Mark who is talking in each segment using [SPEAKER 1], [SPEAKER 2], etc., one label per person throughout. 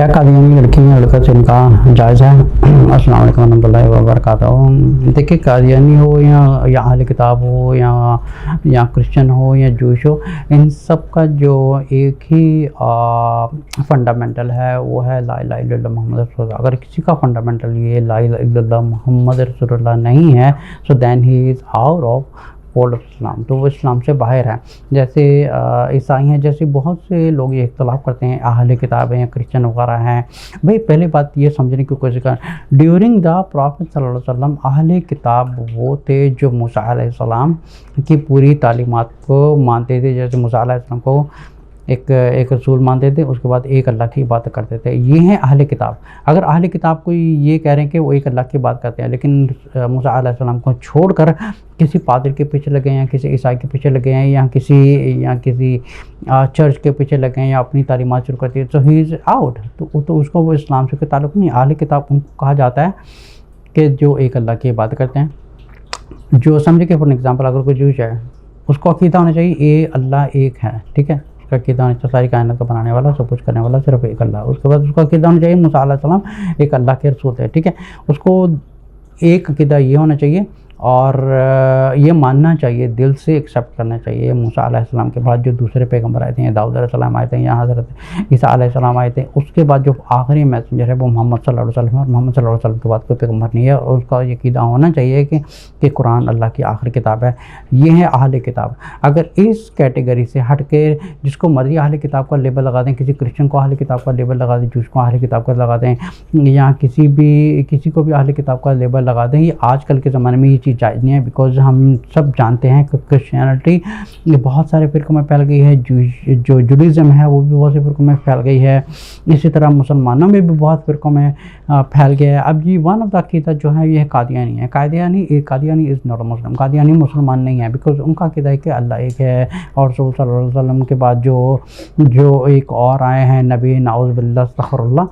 [SPEAKER 1] क्या कादियानी लड़की या लड़का से निकाह जायज़ है? अस्सलाम वालेकुम रहमतुल्लाहि व बरकातहू। देखिए, कादियानी हो या अहले किताब हो या क्रिश्चियन हो या जूश हो, इन सब का जो एक ही फंडामेंटल है वो है ला इलाहा इल्लल्लाह मुहम्मद रसूलुल्लाह। अगर किसी का फंडामेंटल ये ला इलाहा इल्लल्लाह मुहम्मद रसूलुल्लाह नहीं है, so then he is out of fold of Islam, तो वो इस्लाम से बाहर है। जैसे ईसाई हैं, जैसे बहुत से लोग ये इख्तलाफ करते हैं अहले किताब हैं या क्रिश्चियन वगैरह हैं। भाई पहली बात ये समझने की कोशिश कर, ड्यूरिंग द प्रॉफिट सल्लल्लाहु अलैहि वसल्लम अहले किताब वो थे जो मूसा अलैहिस्सलाम की पूरी तालीमात को मानते थे। जैसे मूसा अलैहिस्सलाम को एक रसूल मानते थे, उसके बाद एक अल्लाह की इबादत करते थे। ये हैं अहले किताब। अगर अहले किताब कोई ये कह रहे हैं कि वो एक अल्लाह की बात करते हैं, लेकिन मूसा अलैहिस्सलाम को छोड़कर किसी पादरी के पीछे लगे हैं, किसी ईसाई के पीछे लगे हैं, या किसी चर्च के पीछे लगे हैं, या अपनी तालीमात शुरू करती है, तो ही इज़ आउट। तो उसको वो इस्लाम से कोई ताल्लुक़ नहीं। अहले किताब उनको कहा जाता है कि जो एक अल्लाह की इबादत करते हैं। जो समझे कि फॉर एग्ज़ाम्पल अगर कोई जूश है, उसको अक़ीदा होना चाहिए ये अल्लाह एक है, ठीक है। उसका अक़ीदा होना चाहिए सारी कायनात को बनाने वाला, सब कुछ करने वाला सिर्फ एक अल्लाह। उसके बाद उसका अक़ीदा होना चाहिए मूसा अलैहिस्सलाम एक अल्लाह के रसूल है, ठीक है। उसको एक अक़ीदा ये होना चाहिए और ये मानना चाहिए, दिल से एक्सेप्ट करना चाहिए। मूसा अलैहिस्सलाम के बाद जो दूसरे पैगंबर आए थे, दाऊद अलैहिस्सलाम आए थे, या हज़रत ईसा अलैहिस्सलाम आए थे, उसके बाद जो आखिरी मैसेंजर है वो मोहम्मद सल्लल्लाहु अलैहि वसल्लम है। और मोहम्मद सल्लल्लाहु अलैहि वसल्लम के बाद कोई पैगंबर नहीं है। और उसका ये अक़ीदा होना चाहिए कि कुरान अल्लाह की आखिरी किताब है। ये है अहले किताब। अगर इस कैटेगरी से हट के जिसको मर्ज़ी अहले किताब का लेबल लगा दें, किसी क्रिश्चियन को अहले किताब का लेबल लगा दें, जूस को अहले किताब का लगा दें, या किसी को भी अहले किताब का लेबल लगा दें, ये आजकल के ज़माने में ये चीज़ जायज़ नहीं है। बिकॉज हम सब जानते हैं कि क्रिश्चियनिटी ये बहुत सारे फ़िरक़ों में फैल गई है, जो जुडाइज़्म है वो भी बहुत से फ़िरक़ों में फैल गई है। इसी तरह मुसलमानों में भी बहुत फ़िरक़ों में फैल गया है। अब ये वन ऑफ द अक़ीदा जो है ये कादियानी है। कादियानी इज़ नॉट अ मुस्लिम। कादियानी मुसलमान नहीं है, बिकॉज उनका अक़ीदा है कि अल्लाह एक है। और रसूल सल्लल्लाहु अलैहि वसल्लम के बाद जो एक और आए हैं नबी, नाउज़ बिल्लाह अस्तग़फिरुल्लाह,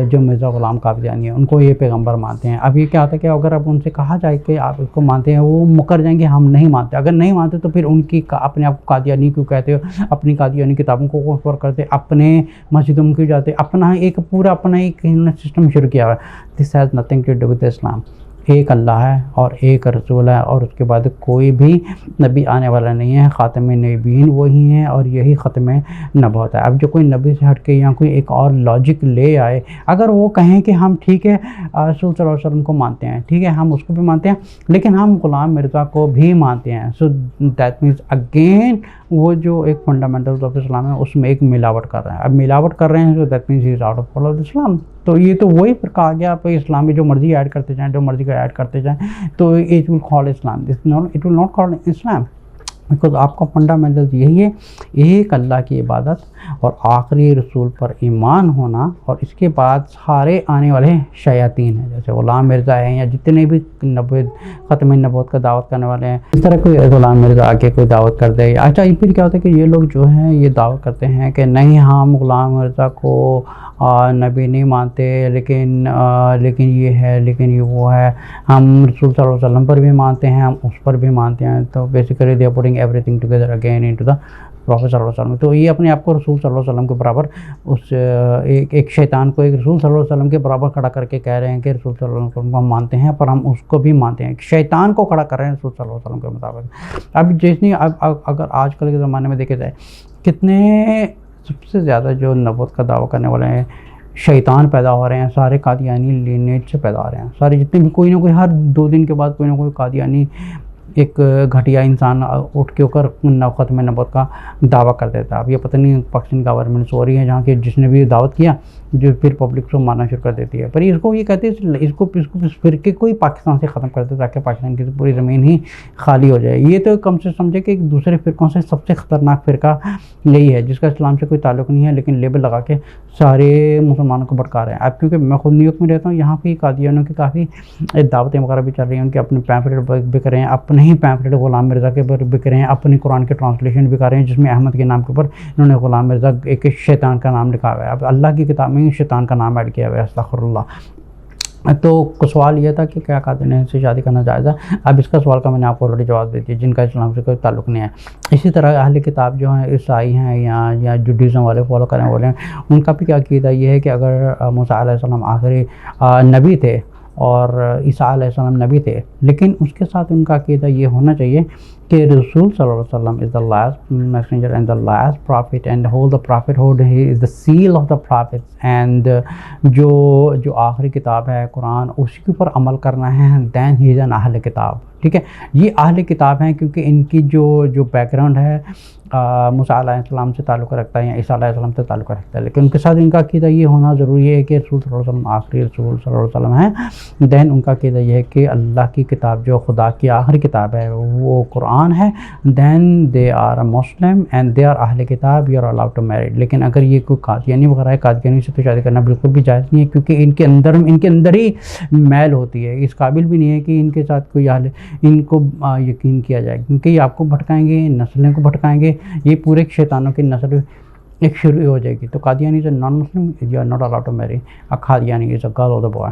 [SPEAKER 1] जो मिर्ज़ा ग़ुलाम कादियानी है, उनको ये पैगंबर मानते हैं। अब ये क्या होता है कि अगर अब उनसे कहा जाए कि आप इसको मानते हैं, वो मुकर जाएंगे हम नहीं मानते। अगर नहीं मानते तो फिर उनकी अपने आप को कादियानी क्यों कहते हो? अपनी कादियानी किताबों को कॉपी करते, अपने मस्जिदों में क्यों जाते? अपना एक सिस्टम शुरू किया हुआ है। This has nothing to do with Islam. एक अल्लाह है और एक रसूल है, और उसके बाद कोई भी नबी आने वाला नहीं है। ख़ातमे नबीन वही हैं और यही ख़त्म नबूवत है। अब जो कोई नबी से हट के या कोई एक और लॉजिक ले आए, अगर वो कहें कि हम ठीक है रसूल सल्लल्लाहु अलैहि वसल्लम को मानते हैं, ठीक है, हम उसको भी मानते हैं, लेकिन हम ग़ुलाम मिर्ज़ा को भी मानते हैं, सो दैट मीन्स अगेन वो जो एक फंडामेंटल्स ऑफ इस्लाम है उसमें एक मिलावट कर रहे हैं। अब मिलावट कर रहे हैं, so that means he is out of fold of Islam. तो ये तो वही फ़िरका आ गया। आप इस्लाम में जो मर्ज़ी ऐड करते जाएँ, जो मर्ज़ी का ऐड करते जाएँ, तो it will call Islam, it will not call Islam. Because आपका फंडामेंटल्स यही है, एक अल्लाह की इबादत और आखिरी रसूल पर ईमान होना, और इसके बाद सारे आने वाले शयातीन हैं, जैसे ग़ुलाम मिर्ज़ा हैं या जितने भी ख़त्म नबूवत का दावत करने वाले हैं। इस तरह कोई ग़ुलाम मिर्ज़ा आके कोई दावत कर दे। अच्छा, फिर क्या होता है कि ये लोग जो हैं ये दावत करते हैं कि नहीं, हम ग़ुलाम मिर्ज़ा को नबी नहीं मानते, लेकिन ये है, लेकिन ये वो है, हम रसूल सल्लल्लाहु अलैहि वसल्लम पर भी मानते हैं, हम उस पर भी मानते हैं। तो basically they are putting everything together again into the profit सल्लल्लाहु अलैहि वसल्लम। तो ये अपने आप को रसूल सल्लल्लाहु अलैहि वसल्लम के बराबर एक शैतान को एक रसूल सल्लल्लाहु अलैहि वसल्लम के बराबर खड़ा करके कह रहे हैं कि रसूल सल्लल्लाहु अलैहि वसल्लम को हम मानते हैं, पर हम उसको भी मानते हैं। शैतान को खड़ा कर रहे हैं रसूल सल्लल्लाहु अलैहि वसल्लम के मुताबिक। अब जैसे अगर आजकल के ज़माने में देखे जाए, कितने सबसे ज़्यादा जो नबूवत का दावा करने वाले हैं शैतान पैदा हो रहे हैं, सारे कादियानी लीनेज से पैदा हो रहे हैं। सारे जितने भी कोई ना कोई हर 2 दिन के बाद कोई ना कोई कादियानी एक घटिया इंसान उठ के होकर ख़त्म नबूवत का दावा कर देता है। अब ये पता नहीं पाकिस्तान गवर्नमेंट सो रही है जहाँ के जिसने भी दावत किया जो फिर पब्लिक को मारना शुरू कर देती है। पर इसको ये कहते हैं इसको फ़िरके को ही पाकिस्तान से ख़त्म कर दे ताकि पाकिस्तान की पूरी ज़मीन ही खाली हो जाए। ये तो कम से समझे कि एक दूसरे फ़िरक़ों से सबसे ख़तरनाक फ़िरका यही है जिसका इस्लाम से कोई ताल्लुक़ नहीं है, लेकिन लेबल लगा के सारे मुसलमानों को भड़का रहे हैं। अब क्योंकि मैं खुद न्यूयॉर्क में रहता हूँ, यहाँ की कादियानियों की काफ़ी दावतें वगैरह भी चल रही हैं। उनके अपने पैम्फलेट बिक रहे हैं, अपने ही पैम्फलेट ग़ुलाम मिर्ज़ा के ऊपर बिक रहे हैं, अपने कुरान के ट्रांसलेशन भी कर रहे हैं जिसमें अहमद के नाम के ऊपर इन्होंने ग़ुलाम मिर्ज़ा एक शैतान का नाम लिखा हुआ है। अब अल्लाह की किताब में शैतान का नाम ऐड किया हुआ है, अस्तग़फिरुल्लाह। तो सवाल ये था कि क्या कादियानी से शादी करना जायज़ है। अब इसका सवाल का मैंने आपको ऑलरेडी जवाब दे दिया, जिनका इस्लाम से कोई ताल्लुक़ नहीं है। इसी तरह अहले किताब जो हैं, ईसाई हैं या जुडाइज़्म वाले फॉलो करने वाले हैं, उनका भी क्या अक़ीदा ये है कि अगर मूसा अलैहिस्सलाम आखिरी नबी थे और ईसा अलैहिस्सलाम नबी थे, लेकिन उसके साथ उनका अक़ीदा ये होना चाहिए कि रसूल सल्लल्लाहु अलैहि वसल्लम is the last messenger and the last profit and hold the prophethood, he is the seal of the profits. And जो आखिरी किताब है कुरान, उसी के ऊपर अमल करना है, दैन ही इज़ एन अहले किताब। ठीक है, ये अहले किताब हैं क्योंकि इनकी जो बैकग्राउंड है मूसा अलैहिस्सलाम से ताल्लुक़ रखता है या ईसा अलैहिस्सलाम से ताल्लुक़ रखता है, लेकिन उनके साथ इनका अक़ीदा ये होना ज़रूरी है कि रसूल सल्लल्लाहु अलैहि वसल्लम आखिरी रसूल सल्लल्लाहु अलैहि वसल्लम हैं। दैन उनका अक़ीदा ये है कि अल्लाह की किताब जो खुदा की आखिरी किताब है वो कुरान है। Then they are a Muslim and they are अहले किताब, you are allowed to married. लेकिन अगर ये कोई कादियानी वगैरह है, कादियानी से तो शादी करना बिल्कुल भी जायज़ नहीं है, क्योंकि इनके अंदर ही मैल होती है, इस काबिल भी नहीं है कि इनके साथ कोई इनको यकीन किया जाए, क्योंकि ये आपको भटकाएंगे, नस्लें को भटकाएंगे, ये पूरे शैतानों की नस्ल एक शुरू हो जाएगी। तो Qadiani is a non Muslim, you are not allowed to marry a Qadiani, is a girl और द बॉय।